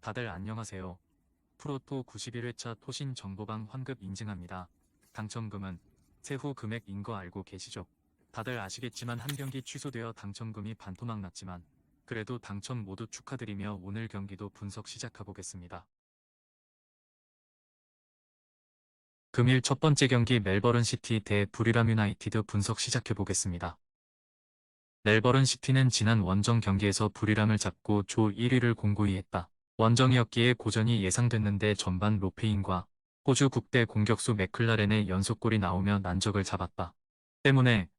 다들 안녕하세요. 프로토 91회차 토신 정보방 환급 인증합니다. 당첨금은 세후 금액인 거 알고 계시죠? 다들 아시겠지만 한 경기 취소되어 당첨금이 반토막 났지만 그래도 당첨 모두 축하드리며 오늘 경기도 분석 시작해보겠습니다. 금일 첫 번째 경기 멜버른 시티 대 부리람 유나이티드 분석 시작해보겠습니다. 멜버른 시티는 지난 원정 경기에서 부리람을 잡고 조 1위를 공고히 했다. 원정이었기에 고전이 예상됐는데 전반 로페인과 호주 국대 공격수 맥클라렌의 연속골이 나오며 난적을 잡았다. 때문에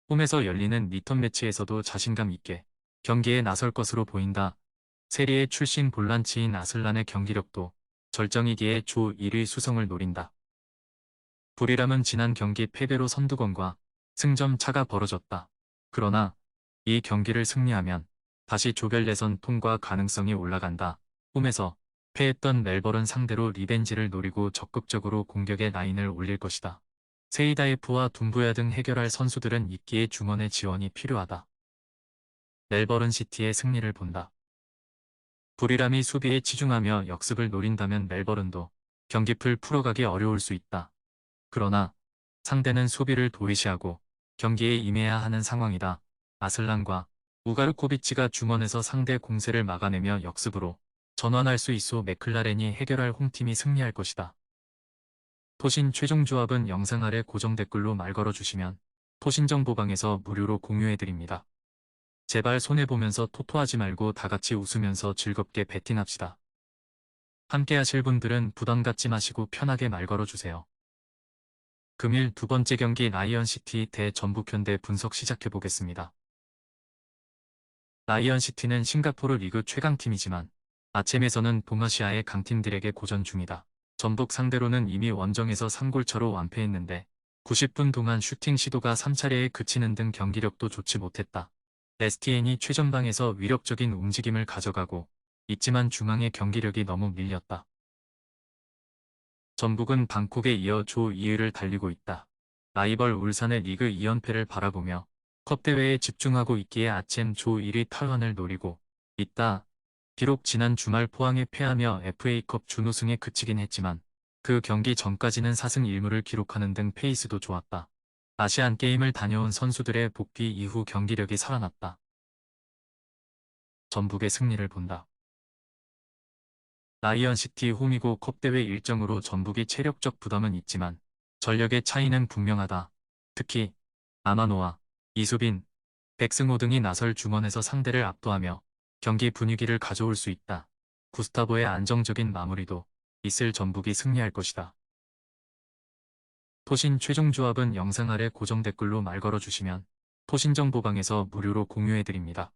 홈에서 열리는 리턴 매치에서도 자신감 있게 경기에 나설 것으로 보인다. 세리에 출신 볼란치인 아슬란의 경기력도 절정이기에 조 1위 수성을 노린다. 부리람은 지난 경기 패배로 선두권과 승점 차가 벌어졌다. 그러나 이 경기를 승리하면 다시 조별 예선 통과 가능성이 올라간다. 홈에서 패했던 멜버른 상대로 리벤지를 노리고 적극적으로 공격의 라인을 올릴 것이다. 세이다이프와 둠부야 등 해결할 선수들은 있기에 중원의 지원이 필요하다. 멜버른 시티의 승리를 본다. 부리람이 수비에 치중하며 역습을 노린다면 멜버른도 경기풀 풀어가기 어려울 수 있다. 그러나 상대는 수비를 도외시하고 경기에 임해야 하는 상황이다. 아슬란과 우가르코비치가 중원에서 상대 공세를 막아내며 역습으로 전환할 수 있어 맥클라렌이 해결할 홈팀이 승리할 것이다. 토신 최종 조합은 영상 아래 고정 댓글로 말 걸어주시면 토신 정보방에서 무료로 공유해드립니다. 제발 손해보면서 토토하지 말고 다같이 웃으면서 즐겁게 베팅합시다. 함께 하실 분들은 부담 갖지 마시고 편하게 말 걸어주세요. 금일 두 번째 경기 라이언시티 대 전북현대 분석 시작해보겠습니다. 라이언시티는 싱가포르 리그 최강팀이지만 아챔에서는 동아시아의 강팀들에게 고전 중이다. 전북 상대로는 이미 원정에서 3골차로 완패했는데 90분 동안 슈팅 시도가 3차례에 그치는 등 경기력도 좋지 못했다. 레스티엔이 최전방에서 위력적인 움직임을 가져가고 있지만 중앙의 경기력이 너무 밀렸다. 전북은 방콕에 이어 조 2위를 달리고 있다. 라이벌 울산의 리그 2연패를 바라보며 컵대회에 집중하고 있기에 아챔 조 1위 탈환을 노리고 있다. 비록 지난 주말 포항에 패하며 FA컵 준우승에 그치긴 했지만 그 경기 전까지는 4승 1무를 기록하는 등 페이스도 좋았다. 아시안게임을 다녀온 선수들의 복귀 이후 경기력이 살아났다. 전북의 승리를 본다. 라이언시티 홈이고 컵대회 일정으로 전북이 체력적 부담은 있지만 전력의 차이는 분명하다. 특히 아마노와 이수빈, 백승호 등이 나설 중원에서 상대를 압도하며 경기 분위기를 가져올 수 있다. 구스타보의 안정적인 마무리도 있을 전북이 승리할 것이다. 토신 최종 조합은 영상 아래 고정 댓글로 말 걸어주시면 토신 정보방에서 무료로 공유해드립니다.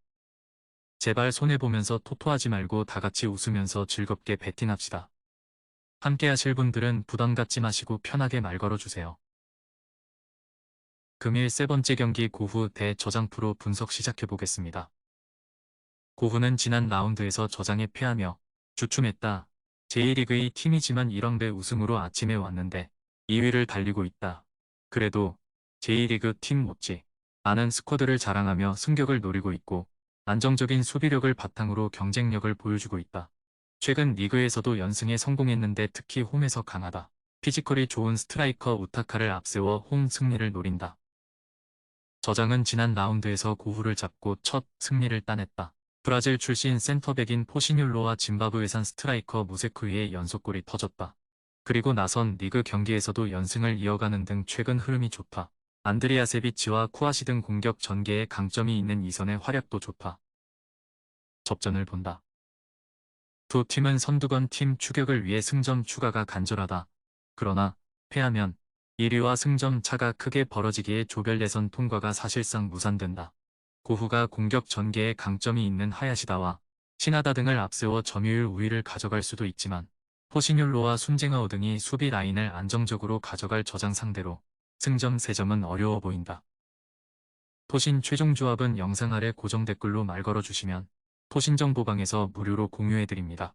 제발 손해보면서 토토하지 말고 다같이 웃으면서 즐겁게 베팅합시다. 함께 하실 분들은 부담 갖지 마시고 편하게 말 걸어주세요. 금일 세 번째 경기 고후 대 저장 프로 분석 시작해보겠습니다. 고후는 지난 라운드에서 저장에 패하며 주춤했다. 제1리그의 팀이지만 1왕배 우승으로 아침에 왔는데 2위를 달리고 있다. 그래도 제1리그 팀 못지 않은 스쿼드를 자랑하며 승격을 노리고 있고 안정적인 수비력을 바탕으로 경쟁력을 보여주고 있다. 최근 리그에서도 연승에 성공했는데 특히 홈에서 강하다. 피지컬이 좋은 스트라이커 우타카를 앞세워 홈 승리를 노린다. 저장은 지난 라운드에서 고후를 잡고 첫 승리를 따냈다. 브라질 출신 센터백인 포시뉴로와 짐바브웨산 스트라이커 무세쿠이의 연속골이 터졌다. 그리고 나선 리그 경기에서도 연승을 이어가는 등 최근 흐름이 좋다. 안드리아 세비치와 쿠아시 등 공격 전개에 강점이 있는 이선의 활약도 좋다. 접전을 본다. 두 팀은 선두권 팀 추격을 위해 승점 추가가 간절하다. 그러나 패하면 1위와 승점 차가 크게 벌어지기에 조별 예선 통과가 사실상 무산된다. 고후가 공격 전개에 강점이 있는 하야시다와 시나다 등을 앞세워 점유율 우위를 가져갈 수도 있지만 포시뉴로와 순쟁아오 등이 수비 라인을 안정적으로 가져갈 저장 상대로 승점 3점은 어려워 보인다. 토신 최종 조합은 영상 아래 고정 댓글로 말 걸어주시면 토신 정보방에서 무료로 공유해드립니다.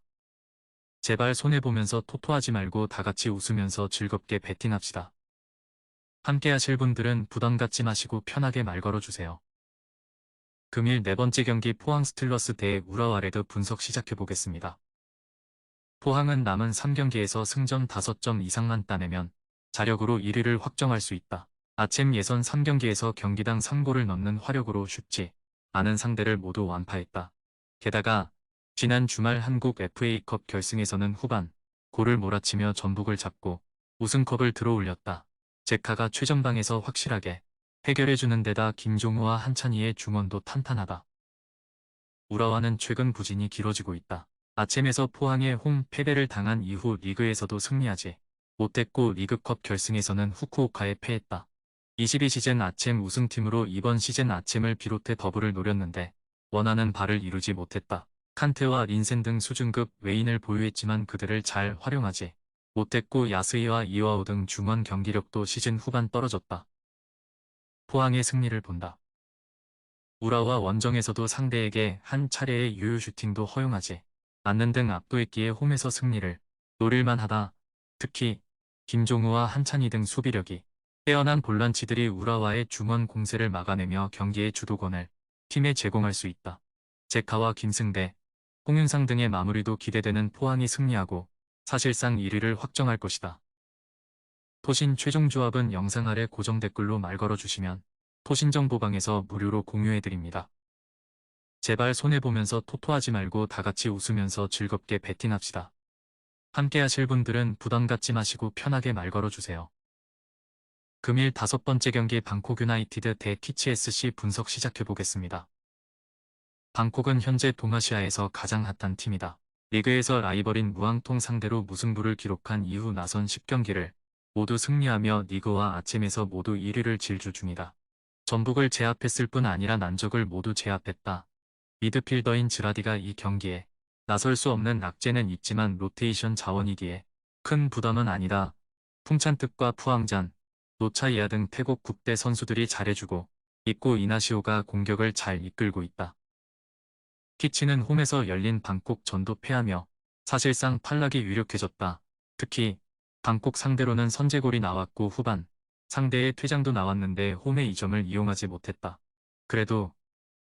제발 손해보면서 토토하지 말고 다같이 웃으면서 즐겁게 베팅합시다. 함께 하실 분들은 부담 갖지 마시고 편하게 말 걸어주세요. 금일 네 번째 경기 포항 스틸러스 대 우라와 레드 분석 시작해보겠습니다. 포항은 남은 3경기에서 승점 5점 이상만 따내면 자력으로 1위를 확정할 수 있다. 아침 예선 3경기에서 경기당 3골을 넣는 화력으로 쉽지 않은 상대를 모두 완파했다. 게다가 지난 주말 한국 FA컵 결승에서는 후반 골을 몰아치며 전북을 잡고 우승컵을 들어올렸다. 제카가 최전방에서 확실하게 해결해주는 데다 김종우와 한찬희의 중원도 탄탄하다. 우라와는 최근 부진이 길어지고 있다. 아침에서 포항에 홈 패배를 당한 이후 리그에서도 승리하지 못했고 리그컵 결승에서는 후쿠오카에 패했다. 22시즌 아침 우승팀으로 이번 시즌 아침을 비롯해 더블을 노렸는데 원하는 바를 이루지 못했다. 칸테와 린센 등 수준급 외인을 보유했지만 그들을 잘 활용하지 못했고 야스이와 이와우 등 중원 경기력도 시즌 후반 떨어졌다. 포항의 승리를 본다. 우라와 원정에서도 상대에게 한 차례의 유효 슈팅도 허용하지 않는 등 압도했기에 홈에서 승리를 노릴만 하다. 특히 김종우와 한찬희 등 수비력이 빼어난 볼란치들이 우라와의 중원 공세를 막아내며 경기의 주도권을 팀에 제공할 수 있다. 제카와 김승대, 홍윤상 등의 마무리도 기대되는 포항이 승리하고 사실상 1위를 확정할 것이다. 토신 최종 조합은 영상 아래 고정 댓글로 말 걸어주시면 토신정보방에서 무료로 공유해드립니다. 제발 손해보면서 토토하지 말고 다같이 웃으면서 즐겁게 베팅합시다. 함께 하실 분들은 부담 갖지 마시고 편하게 말 걸어주세요. 금일 5번째 경기 방콕 유나이티드 대 키치 SC 분석 시작해보겠습니다. 방콕은 현재 동아시아에서 가장 핫한 팀이다. 리그에서 라이벌인 무앙통 상대로 무승부를 기록한 이후 나선 10경기를 모두 승리하며 리그와 아침에서 모두 1위를 질주 중이다. 전북을 제압했을 뿐 아니라 난적을 모두 제압했다. 미드필더인 즈라디가 이 경기에 나설 수 없는 악재는 있지만 로테이션 자원이기에 큰 부담은 아니다. 풍찬특과 푸앙잔, 노차이아 등 태국 국대 선수들이 잘해주고 있고 이나시오가 공격을 잘 이끌고 있다. 키치는 홈에서 열린 방콕 전도 패하며 사실상 탈락이 유력해졌다. 특히 방콕 상대로는 선제골이 나왔고 후반 상대의 퇴장도 나왔는데 홈의 이 점을 이용하지 못했다. 그래도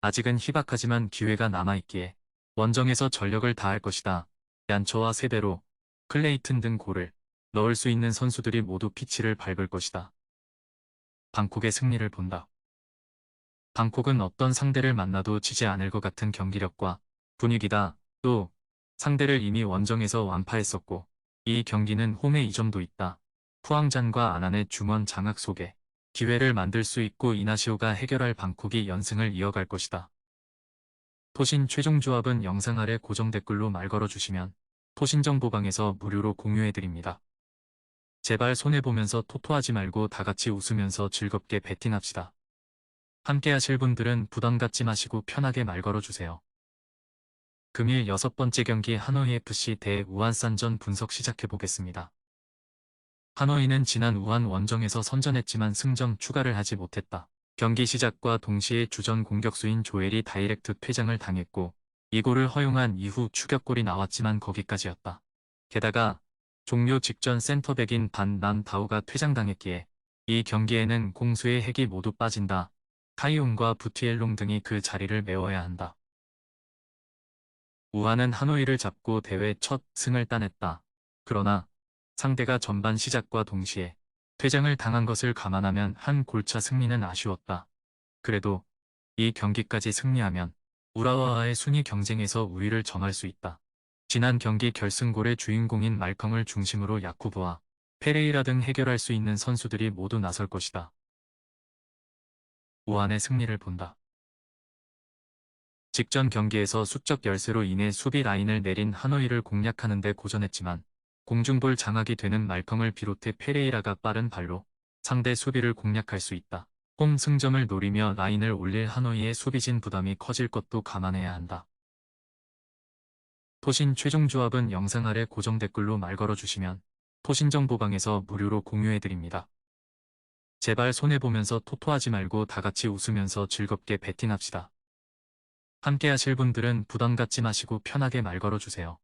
아직은 희박하지만 기회가 남아있기에 원정에서 전력을 다할 것이다. 얀초와 세베로, 클레이튼 등 골을 넣을 수 있는 선수들이 모두 피치를 밟을 것이다. 방콕의 승리를 본다. 방콕은 어떤 상대를 만나도 지지 않을 것 같은 경기력과 분위기다. 또 상대를 이미 원정에서 완파했었고 이 경기는 홈의 이점도 있다. 푸앙잔과 아난의 중원 장악 속에 기회를 만들 수 있고 이나시오가 해결할 방콕이 연승을 이어갈 것이다. 토신 최종 조합은 영상 아래 고정 댓글로 말 걸어주시면 토신정보방에서 무료로 공유해드립니다. 제발 손해보면서 토토하지 말고 다같이 웃으면서 즐겁게 베팅합시다. 함께 하실 분들은 부담 갖지 마시고 편하게 말 걸어주세요. 금일 6번째 경기 하노이 FC 대 우한산전 분석 시작해보겠습니다. 하노이는 지난 우한 원정에서 선전했지만 승점 추가를 하지 못했다. 경기 시작과 동시에 주전 공격수인 조엘이 다이렉트 퇴장을 당했고 이 골을 허용한 이후 추격골이 나왔지만 거기까지였다. 게다가 종료 직전 센터백인 반 다우가 퇴장당했기에 이 경기에는 공수의 핵이 모두 빠진다. 타이온과 부티엘롱 등이 그 자리를 메워야 한다. 우한은 하노이를 잡고 대회 첫 승을 따냈다. 그러나 상대가 전반 시작과 동시에 퇴장을 당한 것을 감안하면 한 골차 승리는 아쉬웠다. 그래도 이 경기까지 승리하면 우라와의 순위 경쟁에서 우위를 점할 수 있다. 지난 경기 결승골의 주인공인 말컹을 중심으로 야쿠브와 페레이라 등 해결할 수 있는 선수들이 모두 나설 것이다. 우한의 승리를 본다. 직전 경기에서 수적 열세로 인해 수비 라인을 내린 하노이를 공략하는 데 고전했지만 공중볼 장악이 되는 말컹을 비롯해 페레이라가 빠른 발로 상대 수비를 공략할 수 있다. 홈 승점을 노리며 라인을 올릴 하노이의 수비진 부담이 커질 것도 감안해야 한다. 토신 최종 조합은 영상 아래 고정 댓글로 말 걸어주시면 토신정보방에서 무료로 공유해드립니다. 제발 손해보면서 토토하지 말고 다같이 웃으면서 즐겁게 베팅합시다. 함께 하실 분들은 부담 갖지 마시고 편하게 말 걸어주세요.